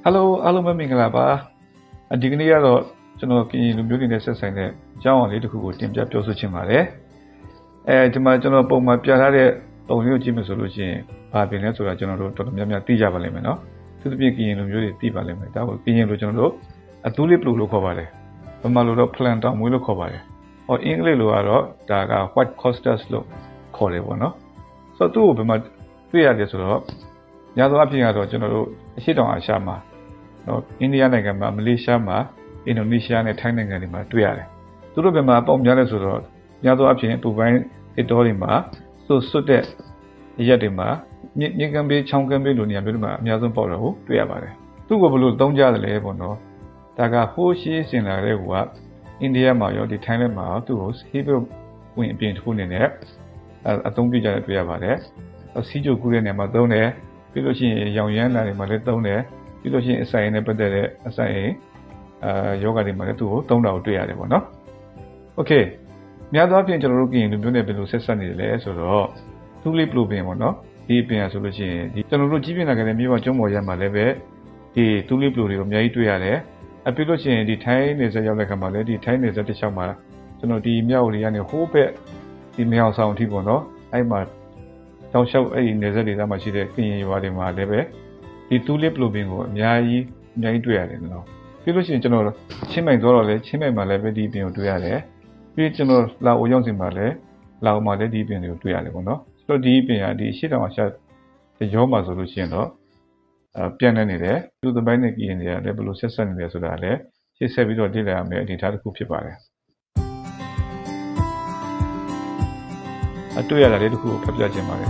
Hello အားလုံးပဲမင်္ဂလာပါဒီကနေ့ကတော့ကျွန်တော်ကရင်လူမျိုးတွေနဲ့ဆက်ဆိုင်တဲ့အကြောင်းအရာလေးတစ်ခုကိုတင်ပြပြောဆိုချင်ပါတယ်ဒီမှာကျွန်တော်ပုံမှန်ပြထားတဲ့ပုံလေးကိုကြည့်မယ်ဆိုလို့ရှိရင်ဘာပြင်လဲဆိုတာကျွန်တော်တို့တော်တော်များများသိကြပါလိမ့်မယ်နော်သူတို့ပြင်ကရင်လူမျိုးတွေသိပါလိမ့်မယ်ဒါကိုကရင်လူကျွန်တော်တို့အတူလေးပလူလို့ခေါ်ပါတယ်ဗမာလိုတော့ plan တောင်မွေးလို့ခေါ်ပါတယ်အင်္ဂလိပ်လိုကတော့ဒါက white costas လို့ခေါ်တယ်ပေါ့နော်ဆိုတော့သူ့ကိုဘယ်မှာတွေ့ရတယ်ဆိုတော့ညသောအဖြစ်ကတော့ကျွန်တော်တို့အရှိတောင်အာရှမှာနော်အိန္ဒိယနိုင်ငံမှာမလေးရှားမှာအင်ဒိုနီးရှားနဲ့ထိုင်းနိုင်ငံတွေမှာတွေ့ရတယ်သူတို့ဘယ်မှာပေါက်များလဲဆိုတော့ညသောအဖြစ်ပူပိုင်းအတော်တွေမှာစွတ်တဲ့ရက်တွေမှာမြင်းကမ်းဘေးချောင်းကမ်းဘေးလိုနေရာမျိုးတွေမှာအများဆုံးပေါက်တော့ကိုတွေ့ရပါတယ်သူ့ကိုဘယ်လိုသုံးကြတယ်လဲပေါ့နော်ဒါကဟိုးရှိစင်လာတဲ့ဟိုကအိန္ဒိယမှာရောဒီထိုင်းလည်းမှာရောသူ့ကိုဆေးဘက်ဝင်အပြင်တစ်ခုအနေနဲ့အသုံးပြုကြတယ်တွေ့ရပါတယ်စီးကြိုကူးတဲ့နေရာမှာသုံးတယ်ပြီးလို့ရှိရင်ရောင်ရမ်းလာတွေမှာလည်းသုံးတယ်ပြီးလို့ရှိရင်အဆိုင်နဲ့ပတ်သက်တဲ့အဆိုင်ယောဂတွေမှာလည်းသူ့ကိုသုံးတာကိုတွေ့ရတယ်ပေါ့နော်โอเคများသောအားဖြင့်ကျွန်တော်တို့ကရင်လူမျိုးနဲ့ဘယ်လိုဆက်ဆက်နေတယ်လဲဆိုတော့သူလေးပလိုပင်ပေါ့နော်ဒီပင်ရဆိုလို့ရှိရင်ဒီကျွန်တော်တို့ကြီးပြင်းလာကြတဲ့မြေပေါ်ကျွန်းပေါ်ရမ်းမှာလည်းပဲဒီသူလေးပလိုတွေကိုအများကြီးတွေ့ရတယ်ပြီးလို့ရှိရင်ဒီထိုင်းနေဆက်ရောက်တဲ့ခါမှာလည်းဒီထိုင်းနေဆက်တစ်လျှောက်မှာကျွန်တော်ဒီမြောက်တွေကနေဟိုးဘက်ဒီမြောက်ဆောင်အထိပေါ့နော်အဲ့မှာတောင်လျှောက်အဲ့ဒီနေဆက်ဒေသမှာရှိတဲ့ကရင်ရွာတွေမှာလည်းပဲဒီတူလစ်ပလိုပင်ကိုအများကြီးတွေ့ရတယ်နော်ပြီးလို့ရှိရင်ကျွန်တော်ချင်းမိုင်တော့လည်းချင်းမိုင်မှာလည်းပဲဒီပင်ကိုတွေ့ရတယ်ပြီးကျွန်တော်လာအိုရောက်စီမှာလည်းလာအိုမှာလည်းဒီပင်တွေကိုတွေ့ရတယ်ပေါ့နော်ဆိုတော့ဒီပင်ကဒီရှေ့တောင်အရှာရောမှာဆိုလို့ရှိရင်တော့ပြန့်နေတယ်သူ့သပိုင်းနဲ့ကရင်တွေကလည်းဘယ်လိုဆက်ဆက်နေလဲဆိုတာလည်းရှင်းဆက်ပြီးတော့လေ့လာရမယ်အနေအထားတစ်ခုဖြစ်ပါတယ်တွေ့ရတာလေးတစ်ခုကိုဖတ်ပြခြင်းပါတယ်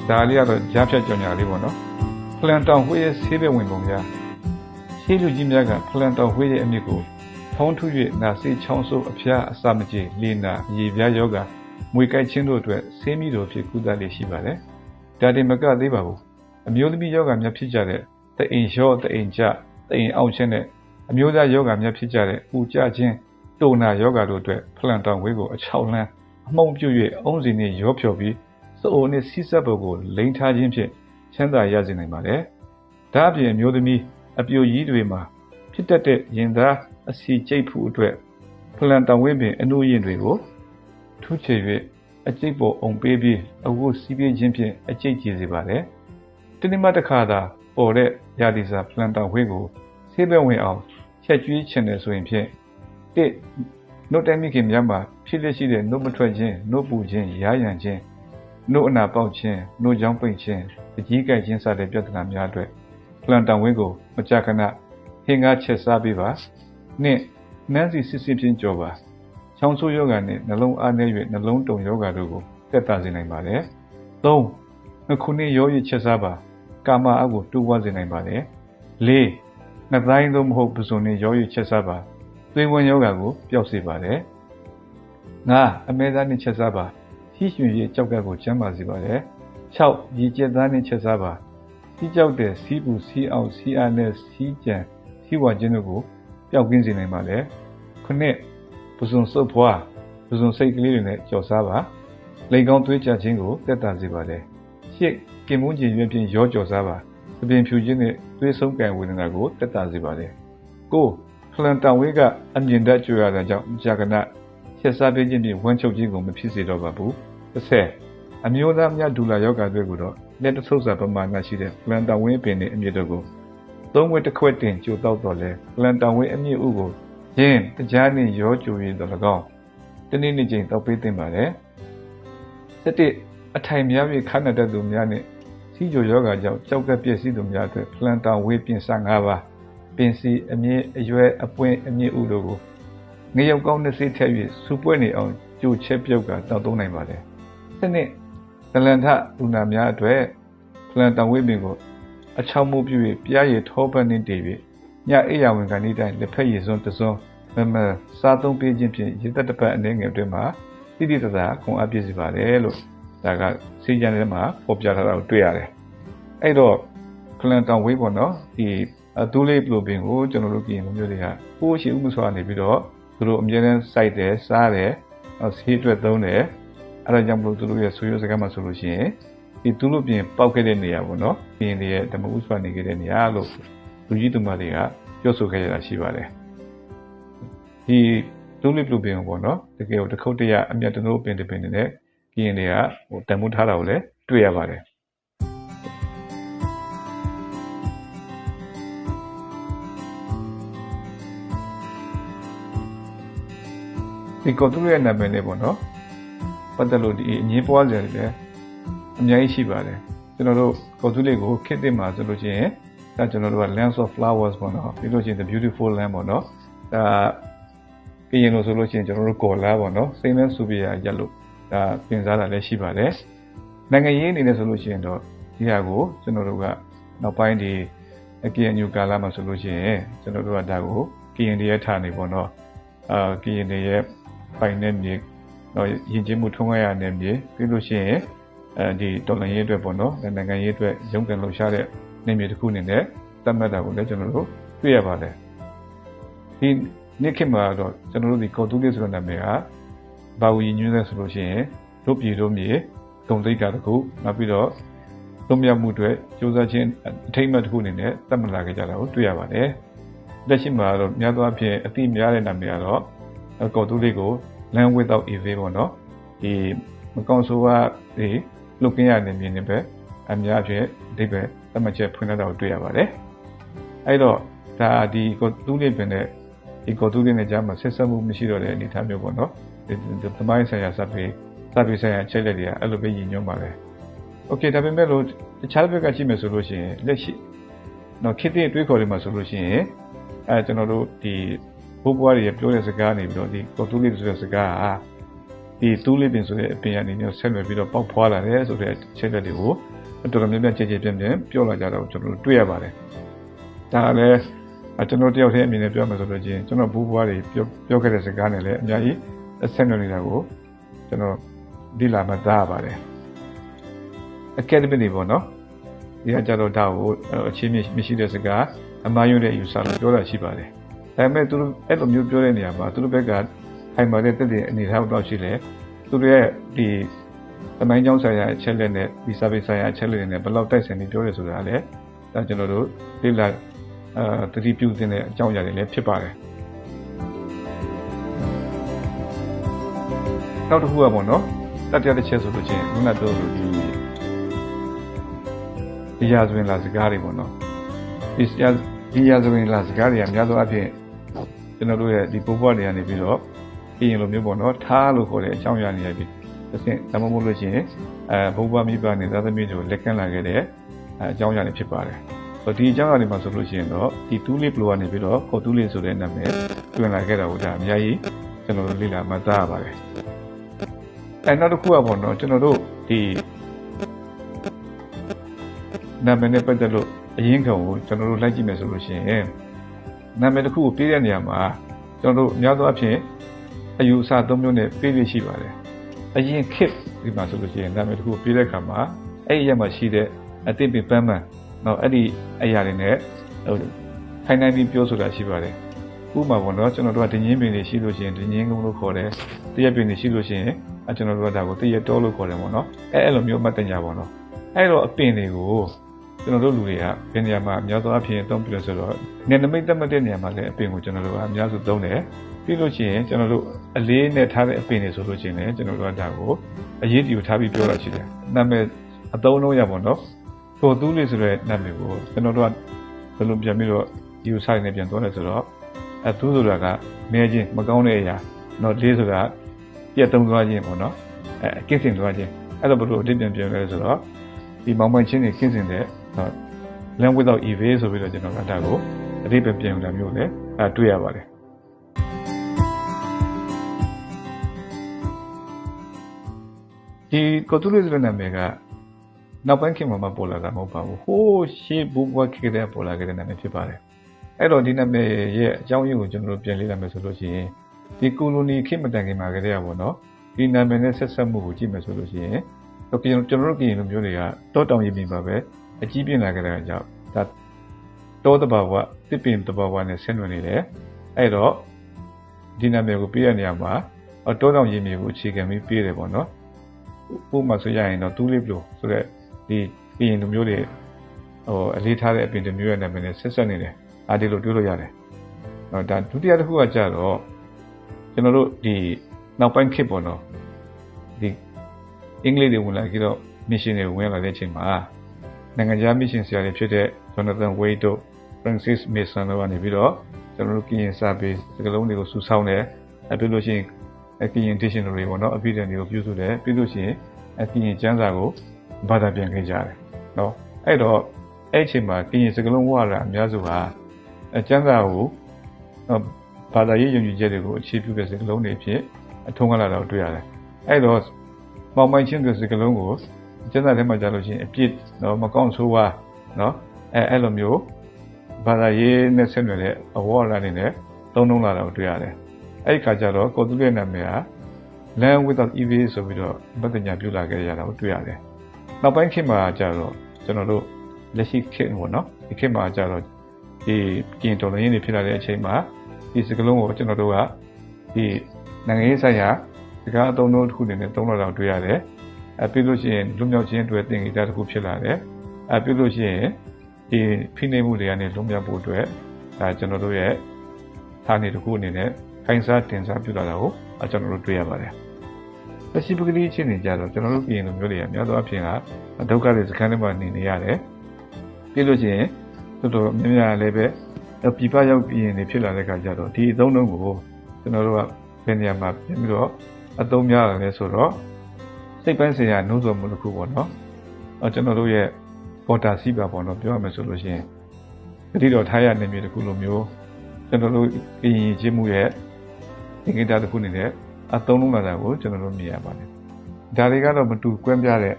ဒါလေးကတော့ကြားဖြတ်ကြော်ညာလေးပေါ့နော်ဖလန်တောင်ဝှေးရဲ့ဆေးဘက်ဝင်ပုံများရှေးလူကြီးများကဖလန်တောင်ဝှေးရဲ့အမြစ်ကိုထုံးထူး၍နာဆေးချောင်းဆိုးအဖျားအစာမကြေလေနာရေပြားယောဂမွေကိုက်ခြင်းတို့အတွက်ဆေးမိတော်ဖြစ်ကုသလေးရှိပါတယ်ဒါတင်မကသေးပါဘူးအမျိုးသမီးယောဂများဖြစ်ကြတဲ့တအိမ်လျှော့တအိမ်ကျတအိမ်အောင်ခြင်းနဲ့အမျိုးသားယောဂများဖြစ်ကြတဲ့ပူကြခြင်းတုံနာယောဂတို့အတွက်ဖလန်တောင်ဝှေးကိုအချောက်လန်းအမှုန့်ပြုတ်၍အုံးစီနှင့်ရောဖြော်ပြီးစုပ်အိုနှင့်စီးစပ်ပုံကိုလိန်ထားခြင်းဖြင့်ချမ်းသာရစေနိုင်ပါတယ်ဒါအပြင်အမျိုးသမီးအပြိုကြီးတွေမှာဖြစ်တတ်တဲ့ရင်သားအစီကျိတ်ဖို့အတွက်ဖလန်တောင်ဝှေးပင်အနှုတ်ရင်တွေကိုထူးချွေ၍အကျိတ်ပေါ်အောင်ပေးပြီးအဝတ်စီးပေးခြင်းဖြင့်အကျိတ်ကြည်စေပါတယ်တနည်းမှတစ်ခါသာပေါ်တဲ့ရာသီစာဖလန်တောင်ဝှေးကိုဆေးဘက်ဝင်အောင်ချက်ကျွေးချင်တယ်ဆိုရင်ဖြင့်တစ်နှုတ်တိုင်းမိခင်များမှာဖြစ်လက်ရှိတဲ့နှုတ်မထွက်ခြင်းနှုတ်ပူခြင်းရားရံခြင်းနှုတ်အနာပေါက်ခြင်းနှုတ်ချောင်းပိတ်ခြင်းအကြီးကိုက်ခြင်းစတဲ့ပြဿနာများအတွက်ဖလန်တောင်ဝှေးကိုမကြာခဏဟင်းကားချက်စားပေးပါနှင့်နန်းစီစစ်စစ်ဖြင့်ကြော်ပါချောင်းဆိုးယောဂနဲ့နှလုံးအားနည်း၍နှလုံးတုန်ယောဂတို့ကိုသက်သာစေနိုင်ပါတယ်၃နှခုနှစ်ရောရည်ချက်စားပါကာမအကိုတိုးဝစေနိုင်ပါတယ်၄နှစ်တိုင်းသို့မဟုတ်ပစုံနဲ့ရောရည်ချက်စားပါသွေးဝင်ယောဂကိုပျောက်စေပါတယ်၅အမဲသားနဲ့ချက်စားပါရှိရွှင်ရည်ကြောက်ကပ်ကိုကျန်းမာစေပါတယ်၆ရေကျက်သားနဲ့ချက်စားပါစီးကြောက်တဲ့စီးပူစီးအောင်စီးအားနဲ့စီးကြံစီးဝါခြင်းတို့ကိုပျောက်ကင်းစေနိုင်ပါတယ်ခုနှစ်ပစုံစုပ်ဖွားပစုံစိတ်ကလေးတွေနဲ့ကြော်စားပါလိန်ကောင်းသွေးကြခြင်းကိုသက်သာစေပါတယ်ရှစ်ကင်မွန်းကျင်ရွက်ဖြင့်ရောကြော်စားပါသပင်ဖြူခြင်းနဲ့သွေးဆုံးကံဝေဒနာကိုသက်သာစေပါတယ်ကိုဖလန်တောင်ဝှေးကအမြင်တတ်ကြွရတာကြောင့်ကြာကနာဆက်စားပေးခြင်းဖြင့်ဝမ်းချုပ်ခြင်းကိုမဖြစ်စေတော့ပါဘူး30အမျိုးသားများဒူလာယောဂတွေကိုတော့လက်တဆုပ်စာပမာဏရှိတဲ့ဖလန်တောင်ဝှေးပင်နဲ့အမြင့်တို့ကိုသုံးဝက်တစ်ခွက်တင်ကြိုတောက်တော့လဲဖလန်တောင်ဝှေးအမြင့်ဥကိုရင်းတကြားနဲ့ရောကြိုရည်တော်၎င်းတနေ့နေ့ချင်းတောက်ပေးသင့်ပါတယ်17အထိုင်များပြီးခါနတတ်သူများနဲ့စီးကြိုယောဂကြောင့်ကြောက်ကပြည့်စည်သူများအတွက်ဖလန်တောင်ဝှေးပြင်စ5ပါးပင်စီအမြင့်အရွယ်အပွင့်အမြင့်ဥတို့ကိုငရုတ်ကောင်းနဲ့စိတ်ထက်၍စူပွက်နေအောင်ကြိုချက်ပြုတ်ကတောက်သုံးနိုင်ပါတယ်စနစ်ဒလန်ထလူနာများအတွက်ဖလန်တောင်ဝှေးပင်ကိုအချောင်းမှုပြု၍ပြားရည်ထောပတ်နှင့်တည်၍ညအိယာဝင်ကနေတိုင်းလက်ဖက်ရည်စွန်းတစွန်းမစားသုံးပေးခြင်းဖြင့်ရေသက်တစ်ပတ်အနေငယ်အတွင်းမှာတိတိတသာခွန်အားပြည့်စေပါတယ်လို့ဒါကစီးကြံထဲမှာပေါ်ပြထားတာကိုတွေ့ရတယ်အဲ့တော့ဖလန်တောင်ဝှေးပေါ့နော်ဒီတူးလေးပလိုပင်ကိုကျွန်တော်တို့ကရင်မျိုးတွေကပိုးရှိဥမဆွာနေပြီးတော့သူတို့အမြဲတမ်းစိုက်တယ်စားတယ်ဆေးအတွက်သုံးတယ်အဲ့ဒါကြောင့်မလို့သူတို့ရဲ့ဆွေမျိုးစကားမှာဆိုလို့ရှိရင်ဒီတူးလို့ပြင်ပောက်ခဲ့တဲ့နေရာပေါ့နော်ကရင်တွေရဲ့ဓမ္မဥဆွာနေခဲ့တဲ့နေရာလို့ လူကြီးသူမတွေကပြောဆိုခဲ့ရတာရှိပါတယ်ဒီတူလီပလူပင်ပေါ့နော်တကယ်ကိုတစ်ခုတ်တရအမြတ်တနိုးပင်တပင်နဲ့ကရင်တွေကတန်ဖိုးထားတာကိုလည်းတွေ့ရပါတယ်ဒီကော်တူရဲ့နာမည်လေးပေါ့နော်ပတ်သက်လို့ဒီအငင်းပွားကြတယ်လေအများကြီးရှိပါတယ်ကျွန်တော်တို့ကော်တူလေးကိုခေတ်သစ်မှာဆိုလို့ရှိရင်ဒါကျွန်တော်တို့က Lands of Flowers ပေါ့နော်ပြီးလို့ရှိရင် The Beautiful Land ပေါ့နော်ဒါကရင်လို့ဆိုလို့ရှိရင်ကျွန်တော်တို့ကော်လာပေါ့နော်စိမ့်မဲဆူပီယာရက်လို့ဒါပြင်စားတာလည်းရှိပါတယ်နိုင်ငံရေးအနေနဲ့ဆိုလို့ရှိရင်တော့ဒီဟာကိုကျွန်တော်တို့ကနောက်ပိုင်းဒီအကရင်ညူကာလာမှာဆိုလို့ရှိရင်ကျွန်တော်တို့ကဒါကိုကရင်တွေရဲ့ဌာနေပေါ့နော်ကရင်တွေရဲ့ပိုင်တဲ့မြေတော့ယဉ်ကျေးမှုထုံးကားရတဲ့မြေပြီးလို့ရှိရင်ဒီတော်လှန်ရေးအတွက်ပေါ့နော်နိုင်ငံရေးအတွက်ရုန်းကန်လှုပ်ရှားတဲ့နေမြေတစ်ခုအနေနဲ့သတ်မှတ်တာကိုလည်းကျွန်တော်တို့တွေ့ရပါတယ်ဒီနေ့ခေတ်မှာတော့ကျွန်တော်တို့ဒီကော်တူးလေးဆိုတဲ့နာမည်ကဘာဝီညွှန်းလဲဆိုလို့ရှိရင်တို့ပြည်တို့မြေဂုံတိတ်ကတခုနောက်ပြီးတော့လွတ်မြောက်မှုအတွက်ကြိုးစားခြင်းအထိမ်းအမှတ်တစ်ခုအနေနဲ့သတ်မှတ်လာခဲ့ကြတာကိုတွေ့ရပါတယ်လက်ရှိမှာတော့များသောအားဖြင့်အတိများတဲ့နာမည်ကတော့ကော်တူးလေးကို Land Without Evil ပေါ့နော်ဒီမကောင်းဆိုးကဒီလုတ်ကင်းရတဲ့မြေနဲ့ပဲအများအပြားအဓိပ္ပာယ်သတ်မှတ်ချက်ဖွင့်ထားတာကိုတွေ့ရပါတယ်အဲ့တော့ဒါဒီကော်တူးလေးပင်နဲ့ဒီကော်တူးလေးနဲ့ကြားမှာဆက်ဆက်မှုမရှိတော့တဲ့အနေအထားမျိုးပေါ့နော်ဒီသမိုင်းဆိုင်ရာစပ်ပြီးဆိုင်ရာအချက်လက်တွေကအဲ့လိုပဲရည်ညွှန်းပါတယ်โอเคဒါပေမဲ့လို့တခြားဘက်ကကြည့်မယ်ဆိုလို့ရှိရင်လက်ရှိတော့ခေတ်တဲ့တွေးခေါ်တွေမှာဆိုလို့ရှိရင်ကျွန်တော်တို့ဒီဘိုးဘွားတွေပြောတဲ့စကားနေပြီးတော့ဒီကော်တူးလေးဆိုတဲ့စကားဟာဒီတူးလေးပင်ဆိုတဲ့အပင်အနေနဲ့ဆက်လွယ်ပြီးတော့ပေါက်ဖွာလာတယ်ဆိုတဲ့အချက်လက်တွေကိုတော်တော်များများကြည်ကြည်ပြင်းပြင်းပြောလာကြတာကိုကျွန်တော်တို့တွေ့ရပါတယ်ဒါလည်းကျွန်တော်တယောက်တည်းအမြင်နဲ့ပြောမှဆိုလို့ချင်းကျွန်တော်ဘိုးဘွားတွေပြောခဲ့တဲ့စကားနဲ့လည်းအများကြီးဆက်နွယ်နေတာကိုကျွန်တော်ဒီလာမှသားရပါတယ် academy တွေပေါ့နော်ဒီကကြတော့ဒါကိုအခြေမရှိတဲ့စကားအမှားယွင်းတဲ့ယူဆလို့ပြောတာရှိပါတယ်ဒါပေမဲ့သူတို့အဲ့လိုမျိုးပြောတဲ့နေရာမှာသူတို့ဘက်ကခိုင်မာတဲ့တက်တဲ့အနေအထားတော့ရှိလေသူတို့ရဲ့ဒီသမိုင်းကြောင်းဆိုင်ရာအချက်လက်နဲ့ဒီ service ဆိုင်ရာအချက်လက်တွေနဲ့ဘယ်လောက်တိုက်ဆိုင်နေပြောရဲဆိုတာလည်းဒါကျွန်တော်တို့လေ့လာတတိပြုတဲ့အကြောင်းအရာတွေလည်းဖြစ်ပါတယ်နောက်တစ်ခုကပေါ့နော်တတိယတစ်ချက်ဆိုလို့ချင်းခုနပြောလို့ဒီရာဇဝင်လာစကားတွေပေါ့နော်ဒီရာဇဝင်လာစကားတွေကများသောအားဖြင့်ကျွန်တော်တို့ရဲ့ဒီပို့ပွားတွေကနေပြီးတော့ပြင်လိုမျိုးပေါ့နော်ထားလို့ခေါ်တဲ့အကြောင်းအရာတွေပြီးတစ်ဆင့်ဒါမှမဟုတ်လို့ချင်းဘုံဘွားမိဘနဲ့သာသမီတွေကိုလက်ကမ်းလာခဲ့တဲ့အကြောင်းအရာတွေဖြစ်ပါတယ်ဒီအကြောင်းအရာတွေမှာဆိုလို့ရှိရင်တော့ဒီတူးလေးဘလိုကနေပြီးတော့ကော်တူးလေးဆိုတဲ့နာမည်တွင်လာခဲ့တာကိုဒါအများကြီးကျွန်တော်တို့လေ့လာမှတ်သားရပါတယ်နောက်တစ်ခုကပေါ့နော်ကျွန်တော်တို့ဒီနာမည်နဲ့ပတ်သက်လို့အရင်ကကိုကျွန်တော်တို့လိုက်ကြည့်မယ်ဆိုလို့ရှိရင်နာမည်တစ်ခုကိုပေးတဲ့နေရာမှာကျွန်တော်တို့အများသောအားဖြင့်အယူအဆ၃မျိုးနဲ့ပေးလို့ရှိပါတယ်အရင်ခေတ်ဒီမှာဆိုလို့ရှိရင်နာမည်တစ်ခုကိုပေးတဲ့အခါမှာအဲ့ဒီရက်မှာရှိတဲ့အသစ်ပင်ပန်းမှန်တော့အဲ့ဒီအရာတွေနဲ့ခိုင်နိုင်ပြီးပြောဆိုတာရှိပါတယ်ဥပမာပေါ့နော်ကျွန်တော်တို့ကဒင်းရင်းပင်တွေရှိလို့ရှိရင်ဒင်းရင်းကုန်းလို့ခေါ်တယ်တရက်ပင်တွေရှိလို့ရှိရင်ကျွန်တော်တို့ကဒါကိုတရက်တောလို့ခေါ်တယ်ပေါ့နော်အဲ့လိုမျိုးမှတ်တညာပေါ့နော်အဲ့တော့အပင်တွေကိုကျွန်တော်တို့လူတွေကဘယ်နေရာမှာအများသောအားဖြင့်သုံးပြီးလို့ဆိုတော့နေနမိတ်သတ်မှတ်တဲ့နေရာမှာလည်းအပင်ကိုကျွန်တော်တို့ကအများစုသုံးတယ်ပြီးလို့ရှိရင်ကျွန်တော်တို့အလေးနဲ့ထားတဲ့အပင်တွေဆိုလို့ရှိရင်လည်းကျွန်တော်တို့ကဒါကိုအရေးကြီးထားပြီးပြောတာရှိတယ်နာမည်အသုံးလုံးရပေါ့နော်ကိုတူးလေးဆိုတဲ့နာမည်ကိုကျွန်တော်တို့ကဘယ်လိုပြန်ပြီးတော့ယူဆိုင်နေပြန်သွားလဲဆိုတော့သူးဆိုတာကမဲချင်းမကောင်းတဲ့အရာတော့လေးဆိုတာပြတ်သုံးသွားခြင်းပေါ့နော်ကင်းစင်သွားခြင်းအဲ့လိုဘယ်လိုအတိတ်ပြန်ပြောလဲဆိုတော့ဒီမောင်မိုင်ချင်းတွေကင်းစင်တဲ့ Land Without Evil ဆိုပြီးတော့ကျွန်တော်ကဒါကိုအတိတ်ပြန်ပြန်လာမျိုးလည်းတွေ့ရပါတယ်ဒီကော်တူးလေးဆိုတဲ့နာမည်ကနောက်ပိုင်းခေတ်မှာမပေါ်လာတာမဟုတ်ပါဘူးဟိုးရှေးဘူဘွားခေတ်ကပေါ်လာခဲ့တဲ့နာမည်ဖြစ်ပါတယ်အဲ့တော့ဒီနာမည်ရဲ့အကြောင်းရင်းကိုကျွန်တော်တို့ပြန်လေ့လာမယ်ဆိုလို့ရှိရင်ဒီကိုလိုနီခေတ်မတိုင်ခင်မှာကတည်းကပေါ့နော်ဒီနာမည်နဲ့ဆက်ဆက်မှုကိုကြည့်မယ်ဆိုလို့ရှိရင်ကျွန်တော်တို့ပြည်လူမျိုးတွေကတောတောင်ရည်ပြင်ပါပဲအကြီးပြင်းလာကြတဲ့ကြောင့်ဒါတောတဘာဝတစ်ပင်တဘာဝနဲ့ဆင်းဝင်နေတယ်အဲ့တော့ဒီနာမည်ကိုပြရနေရမှာတောတောင်ရည်မြေကိုအခြေခံပြီးပြတယ်ပေါ့နော်ဥပမာဆိုရရင်တော့တူးလေးဘလို့ဆိုတဲ့ဒီပြည်လူမျိုးတွေ အလေးထားတဲ့အပင်တစ်မျိုးရဲ့နာမည်နဲ့ဆက်ဆက်နေတယ်ဒီလိုတွေ့လို့ရတယ်ဒါဒုတိယတစ်ခုကကြတော့ကျွန်တော်တို့ဒီနောက်ပိုင်းခေတ်ပေါ့နော်ဒီအင်္ဂလိပ်တွေဝင်လာပြီးတော့ mission တွေဝင်လာတဲ့အချိန်မှာနိုင်ငံခြား mission ဆရာတွေဖြစ်တဲ့ Jonathan Wade တို့ Francis Mason တို့ကနေပြီးတော့ကျွန်တော်တို့ကရင်စာပေစကားလုံးတွေကိုစုဆောင်းတယ်ပြီးလို့ရှိရင်ကရင် dictionary ပေါ့နော်အပြည်တွေကိုပြုစုတယ်ပြီးလို့ရှိရင်ကရင်ကျမ်းစာကိုဘာသာပြန်ခဲ့ကြတယ်နော်အဲ့တော့အဲ့အချိန်မှာကရင်စကားလုံးဝါဒအများစုဟာကျမ်းစာကိုဘာသာရေးယုံကြည်ချက်တွေကိုအခြေပြုတဲ့စကားလုံးတွေဖြစ်အထုံးကားလာတော့တွေ့ရတယ်အဲ့တော့မောင်မိုင်းချင်းတဲ့စကားလုံးကိုကျမ်းစာထဲမှာကြားလို့ရှိရင်အပြစ်နော်မကောင်းဆိုးဝါနော်အဲ့လိုမျိုးဘာသာရေးနဲ့ဆက်နွယ်တဲ့အဝါဒတွေနဲ့သုံးလာတာကိုတွေ့ရတယ်အဲ့ဒီခါကျတော့ကိုသူရဲ့နာမည်က Land Without Evil ဆိုပြီးတော့ဗတ္တညာပြုလာခဲ့ရတာကိုတွေ့ရတယ်နောက်ပိုင်းခေတ်မှာကျတော့ကျွန်တော်တို့လက်ရှိခေတ်ပေါ့နော်ဒီခေတ်မှာကျတော့ဒီကင်တော်လိုင်းတွေဖြစ်လာတဲ့အချိန်မှာဒီစကလုံးကိုကျွန်တော်တို့ကဒီနိုင်ငံရေးဆိုင်ရာစကားအသုံးအနှုန်းတစ်ခုနဲ့သုံးလာတော့တွေ့ရတယ်ပြီးလို့ရှိရင်လူမျိုးချင်းတွေသင်္ကေတတစ်ခုဖြစ်လာတယ်ပြီးလို့ရှိရင်ဒီဖိနှိပ်မှုတွေကနေလွန်မြောက်ဖို့အတွက်ဒါကျွန်တော်တို့ရဲ့ဌာနေတစ်ခုအနေနဲ့ခိုင်စားတင်စားပြုလာတာကိုကျွန်တော်တို့တွေ့ရပါတယ်လက်ရှိပကတိချင်းနေကြတော့ကျွန်တော်တို့ပြည်လူမျိုးတွေကများသောအားဖြင့်ကဒုက္ခတွေစခန်းတွေမှာနေရတယ်ပြီးလို့ရှိရင်တော်တော်များများလည်းပဲပြပရောက်ပြည်နေဖြစ်လာတဲ့အခါကျတော့ဒီအသုံးအနှုန်းကိုကျွန်တော်တို့ကဘယ်နေရာမှာပြင်ပြီးတော့အသုံးများတယ်လဲဆိုတော့စိတ်ပိုင်းဆိုင်ရာနှိုးဆော်မှုတစ်ခုပေါ့နော်ကျွန်တော်တို့ရဲ့ပေါ်တာစီးပါပေါ့နော်ပြောရမယ်ဆိုလို့ရှိရင်တတိတော်ထားရနေမြေတစ်ခုလိုမျိုးကျွန်တော်တို့ကရင်ချင်းမှုရဲ့သင်္ကေတတစ်ခုနေနဲ့အသုံးလုံးလာတာကိုကျွန်တော်တို့မြင်ရပါတယ်ဒါတွေကတော့မတူကွဲပြားတဲ့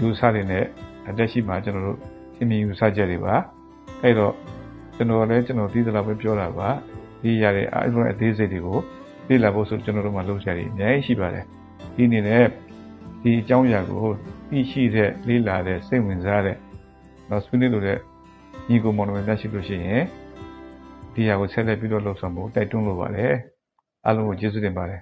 ယူဆတွေနဲ့အတက်ရှိမှကျွန်တော်တို့သင်မြင်ယူဆချက်တွေပါအဲ့တော့ကျွန်တော်လည်းကျွန်တော်သိသလောက်ပဲပြောတာပါဒီရတဲ့အသေးစိတ်တွေကိုသိလာဖို့ဆိုကျွန်တော်တို့မှလုပ်ချင်တယ်အများကြီးရှိပါတယ်ဒီအနေနဲ့ဒီအကြောင်းအရာကိုသိရှိတဲ့လေ့လာတဲ့စိတ်ဝင်စားတဲ့ဆွေးနွေးလို့တဲ့ညီကိုမောင်နှမများရှိလို့ရှိရင်ဒီဟာကိုဆက်လက်ပြီးတော့လုပ်ဆောင်ဖို့တိုက်တွန်းလိုပါတယ်အားလုံးကိုကျေးဇူးတင်ပါတယ်